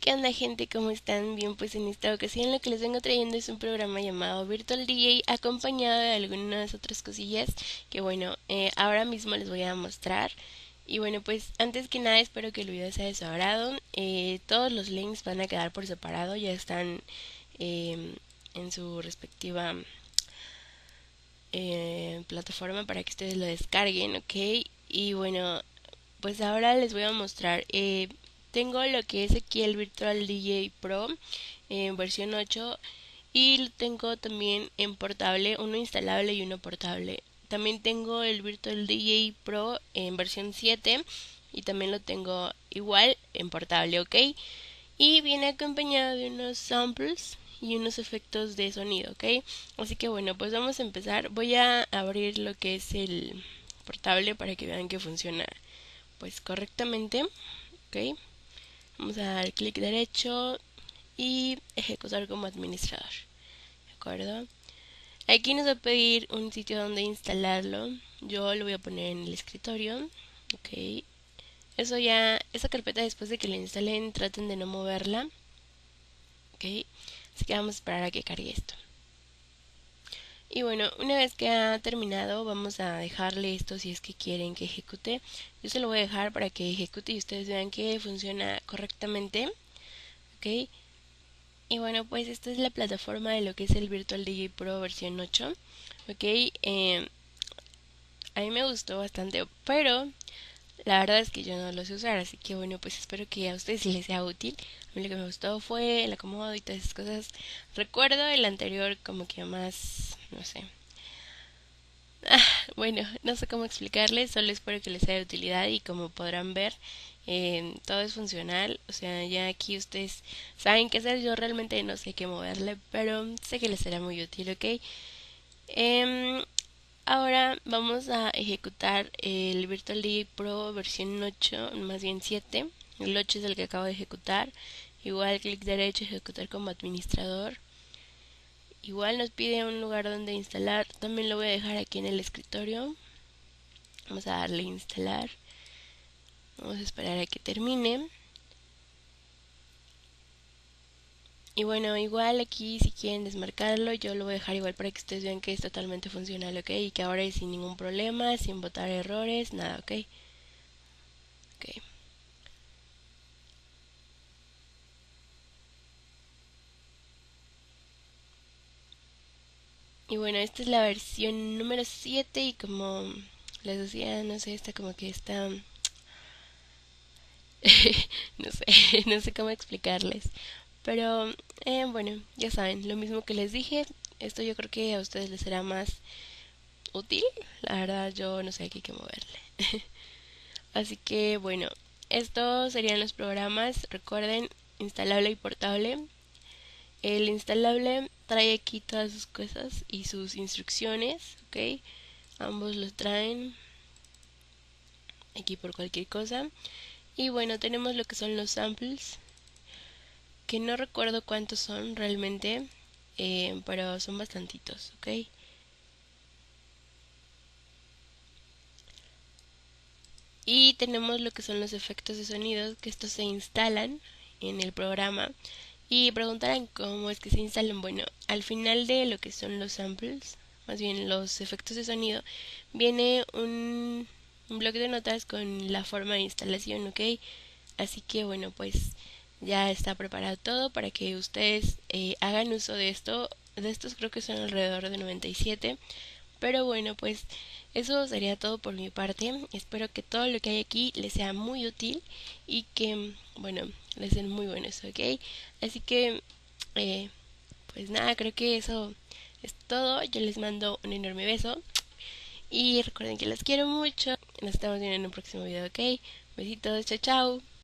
¿Qué onda, gente? ¿Cómo están? Bien, pues en esta ocasión lo que les vengo trayendo es un programa llamado Virtual DJ acompañado de algunas otras cosillas que bueno, ahora mismo les voy a mostrar. Y bueno, pues antes que nada espero que el video sea de su agrado. Todos los links van a quedar por separado, ya están eh, en su respectiva plataforma para que ustedes lo descarguen, ¿ok? Y bueno, pues ahora les voy a mostrar. Tengo lo que es aquí el Virtual DJ Pro en versión 8 y lo tengo también en portable, uno instalable y uno portable. También tengo el Virtual DJ Pro en versión 7 y también lo tengo igual en portable, ¿ok? Y viene acompañado de unos samples y unos efectos de sonido, ¿ok? Así que bueno, pues vamos a empezar. Voy a abrir lo que es el portable para que vean que funciona pues correctamente, ¿ok? Vamos a dar clic derecho y ejecutar como administrador, ¿de acuerdo? Aquí nos va a pedir un sitio donde instalarlo. Yo lo voy a poner en el escritorio, ¿ok? Eso ya, esa carpeta después de que la instalen traten de no moverla, ¿ok? Así que vamos a esperar a que cargue esto. Y bueno, una vez que ha terminado, vamos a dejarle esto si es que quieren que ejecute. Yo se lo voy a dejar para que ejecute y ustedes vean que funciona correctamente, ¿ok? Y bueno, pues esta es la plataforma de lo que es el Virtual DJ Pro versión 8, ¿ok? A mí me gustó bastante, pero la verdad es que yo no lo sé usar, así que bueno, pues espero que a ustedes les sea útil. A mí lo que me gustó fue el acomodo y todas esas cosas. Recuerdo el anterior como que más, no sé. Bueno, no sé cómo explicarles, solo espero que les sea de utilidad y como podrán ver, todo es funcional. O sea, ya aquí ustedes saben qué hacer, yo realmente no sé qué moverle, pero sé que les será muy útil, ¿ok? Em, Ahora vamos a ejecutar el Virtual DJ Pro versión 8, más bien 7. El 8 es el que acabo de ejecutar. Igual clic derecho, ejecutar como administrador. Igual nos pide un lugar donde instalar. También lo voy a dejar aquí en el escritorio. Vamos a darle a instalar. Vamos a esperar a que termine. Y bueno, igual aquí si quieren desmarcarlo, yo lo voy a dejar igual para que ustedes vean que es totalmente funcional, ¿ok? Y que ahora es sin ningún problema, sin botar errores, nada, ¿ok? Ok. Y bueno, esta es la versión número 7 y como les decía, no sé, está como que está... no sé, no sé cómo explicarles. Pero bueno, ya saben, lo mismo que les dije, esto yo creo que a ustedes les será más útil. La verdad yo no sé aquí qué moverle. Así que bueno, estos serían los programas. Recuerden, instalable y portable. El instalable trae aquí todas sus cosas y sus instrucciones, ¿ok? Ambos los traen aquí por cualquier cosa. Y bueno, tenemos lo que son los samples, que no recuerdo cuántos son realmente, pero son bastantitos, ¿ok? Y tenemos lo que son los efectos de sonido, que estos se instalan en el programa. Y preguntarán cómo es que se instalan. Bueno, al final de lo que son los samples, más bien los efectos de sonido, viene un bloc de notas con la forma de instalación, ¿ok? Así que bueno, pues ya está preparado todo para que ustedes hagan uso de esto. De estos creo que son alrededor de 97. Pero bueno, pues eso sería todo por mi parte. Espero que todo lo que hay aquí les sea muy útil y que, bueno, les den muy buenos, ¿ok? Así que, eh, pues nada, creo que eso es todo. Yo les mando un enorme beso y recuerden que los quiero mucho. Nos estamos viendo en un próximo video, ¿ok? Besitos, chao, chao.